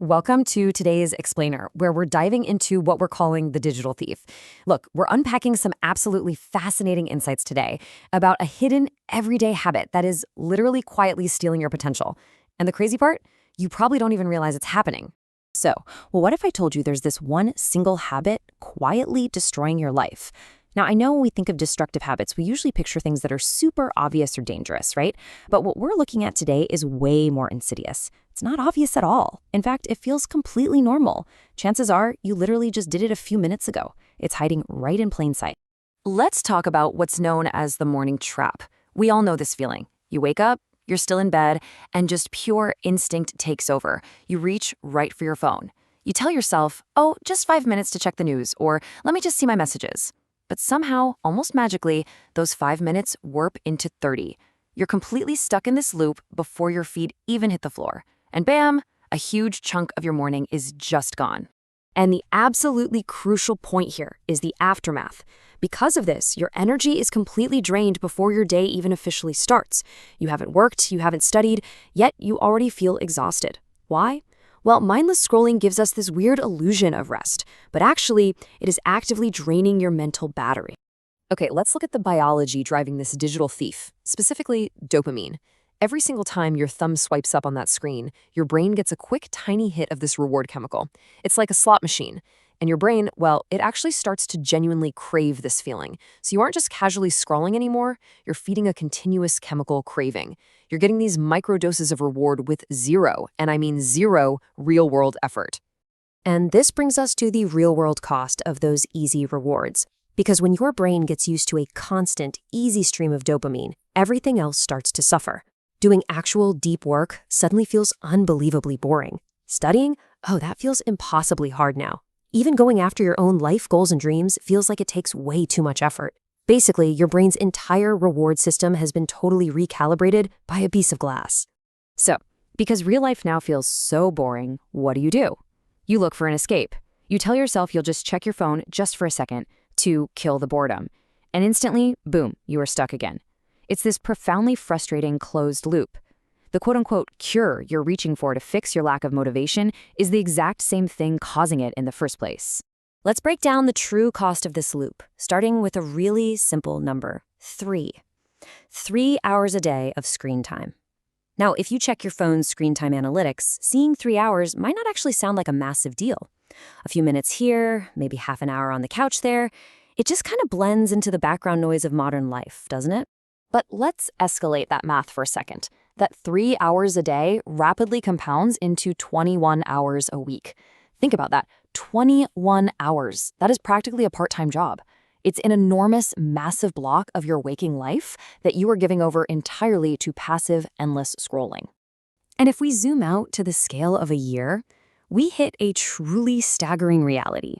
Welcome to today's Explainer, where we're diving into what we're calling the digital thief. Look, we're unpacking some absolutely fascinating insights today about a hidden everyday habit that is literally quietly stealing your potential. And the crazy part? You probably don't even realize it's happening. Well, what if I told you there's this one single habit quietly destroying your life? Now, I know when we think of destructive habits, we usually picture things that are super obvious or dangerous, right? But what we're looking at today is way more insidious. It's not obvious at all. In fact, it feels completely normal. Chances are you literally just did it a few minutes ago. It's hiding right in plain sight. Let's talk about what's known as the morning trap. We all know this feeling. You wake up, you're still in bed, and just pure instinct takes over. You reach right for your phone. You tell yourself, oh, just 5 minutes to check the news, or let me just see my messages. But somehow, almost magically, those 5 minutes warp into 30. You're completely stuck in this loop before your feet even hit the floor. And bam, a huge chunk of your morning is just gone. And the absolutely crucial point here is the aftermath. Because of this, your energy is completely drained before your day even officially starts. You haven't worked, you haven't studied, yet you already feel exhausted. Why? Well, mindless scrolling gives us this weird illusion of rest, but actually, it is actively draining your mental battery. Okay, let's look at the biology driving this digital thief, specifically dopamine. Every single time your thumb swipes up on that screen, your brain gets a quick, tiny hit of this reward chemical. It's like a slot machine. And your brain, well, it actually starts to genuinely crave this feeling. So you aren't just casually scrolling anymore, you're feeding a continuous chemical craving. You're getting these microdoses of reward with zero, and I mean zero, real-world effort. And this brings us to the real-world cost of those easy rewards. Because when your brain gets used to a constant, easy stream of dopamine, everything else starts to suffer. Doing actual deep work suddenly feels unbelievably boring. Studying? Oh, that feels impossibly hard now. Even going after your own life goals and dreams feels like it takes way too much effort. Basically, your brain's entire reward system has been totally recalibrated by a piece of glass. So, because real life now feels so boring, what do? You look for an escape. You tell yourself you'll just check your phone just for a second to kill the boredom. And instantly, boom, you are stuck again. It's this profoundly frustrating closed loop. The quote-unquote cure you're reaching for to fix your lack of motivation is the exact same thing causing it in the first place. Let's break down the true cost of this loop, starting with a really simple number, 3. 3 hours a day of screen time. Now, if you check your phone's screen time analytics, seeing 3 hours might not actually sound like a massive deal. A few minutes here, maybe half an hour on the couch there, it just kind of blends into the background noise of modern life, doesn't it? But let's escalate that math for a second. That 3 hours a day rapidly compounds into 21 hours a week. Think about that, 21 hours. That is practically a part-time job. It's an enormous, massive block of your waking life that you are giving over entirely to passive, endless scrolling. And if we zoom out to the scale of a year, we hit a truly staggering reality.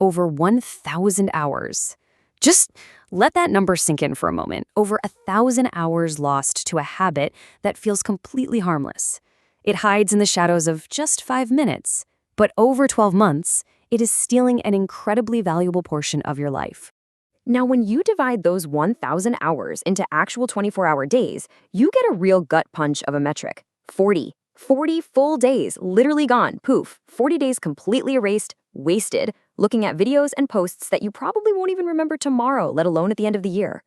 Over 1,000 hours. Just let that number sink in for a moment. Over 1,000 hours lost to a habit that feels completely harmless. It hides in the shadows of just 5 minutes. But over 12 months, it is stealing an incredibly valuable portion of your life. Now, when you divide those 1,000 hours into actual 24-hour days, you get a real gut punch of a metric. 40 full days, literally gone, poof. 40 days completely erased, wasted, looking at videos and posts that you probably won't even remember tomorrow, let alone at the end of the year.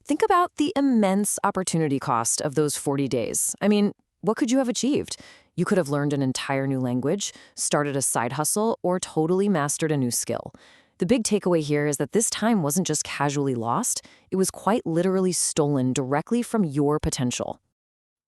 Think about the immense opportunity cost of those 40 days. I mean, what could you have achieved? You could have learned an entire new language, started a side hustle, or totally mastered a new skill. The big takeaway here is that this time wasn't just casually lost, it was quite literally stolen directly from your potential.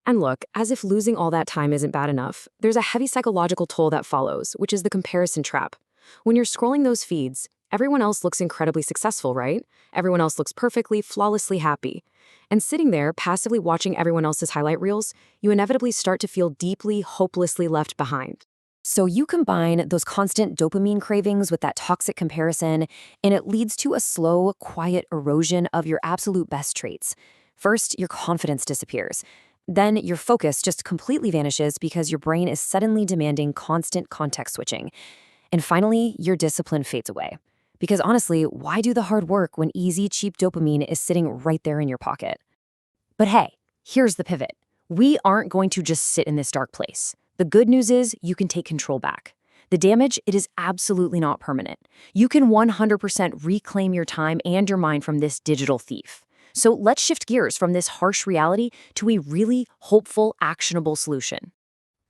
And look, as if losing all that time isn't bad enough, there's a heavy psychological toll that follows, which is the comparison trap. When you're scrolling those feeds, everyone else looks incredibly successful, right? Everyone else looks perfectly, flawlessly happy. And sitting there, passively watching everyone else's highlight reels, you inevitably start to feel deeply, hopelessly left behind. So you combine those constant dopamine cravings with that toxic comparison, and it leads to a slow, quiet erosion of your absolute best traits. First, your confidence disappears. Then your focus just completely vanishes because your brain is suddenly demanding constant context switching. And finally, your discipline fades away. Because honestly, why do the hard work when easy, cheap dopamine is sitting right there in your pocket? But hey, here's the pivot. We aren't going to just sit in this dark place. The good news is you can take control back. The damage, it is absolutely not permanent. You can 100% reclaim your time and your mind from this digital thief. So let's shift gears from this harsh reality to a really hopeful, actionable solution.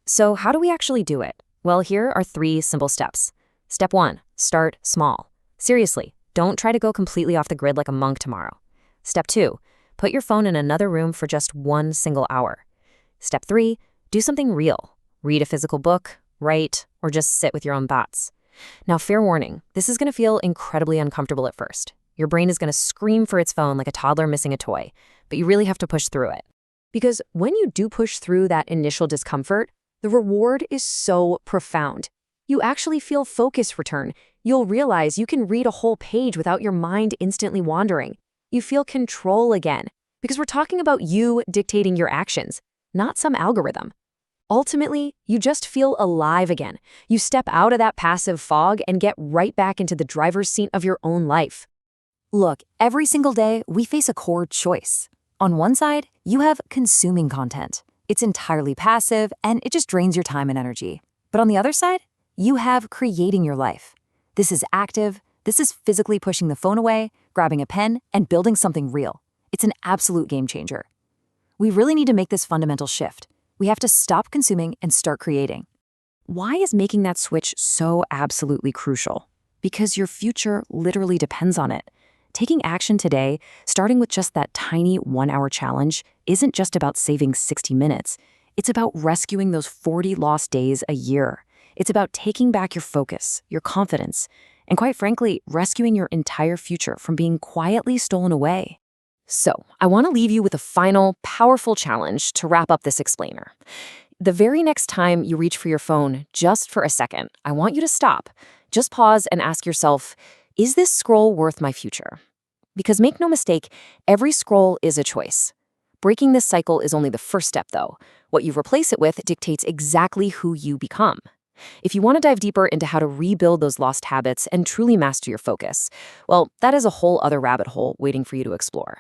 So how do we actually do it? Well, here are 3 simple steps. Step 1, start small. Seriously, don't try to go completely off the grid like a monk tomorrow. Step 2, put your phone in another room for just 1 single hour. Step 3, do something real. Read a physical book, write, or just sit with your own thoughts. Now, fair warning, this is going to feel incredibly uncomfortable at first. Your brain is going to scream for its phone like a toddler missing a toy, but you really have to push through it. Because when you do push through that initial discomfort, the reward is so profound. You actually feel focus return. You'll realize you can read a whole page without your mind instantly wandering. You feel control again, because we're talking about you dictating your actions, not some algorithm. Ultimately, you just feel alive again. You step out of that passive fog and get right back into the driver's seat of your own life. Look, every single day, we face a core choice. On one side, you have consuming content. It's entirely passive, and it just drains your time and energy. But on the other side, you have creating your life. This is active. This is physically pushing the phone away, grabbing a pen, and building something real. It's an absolute game changer. We really need to make this fundamental shift. We have to stop consuming and start creating. Why is making that switch so absolutely crucial? Because your future literally depends on it. Taking action today, starting with just that tiny 1-hour challenge, isn't just about saving 60 minutes. It's about rescuing those 40 lost days a year. It's about taking back your focus, your confidence, and quite frankly, rescuing your entire future from being quietly stolen away. So, I want to leave you with a final, powerful challenge to wrap up this explainer. The very next time you reach for your phone, just for a second, I want you to stop. Just pause and ask yourself, is this scroll worth my future? Because make no mistake, every scroll is a choice. Breaking this cycle is only the first step, though. What you replace it with dictates exactly who you become. If you want to dive deeper into how to rebuild those lost habits and truly master your focus, well, that is a whole other rabbit hole waiting for you to explore.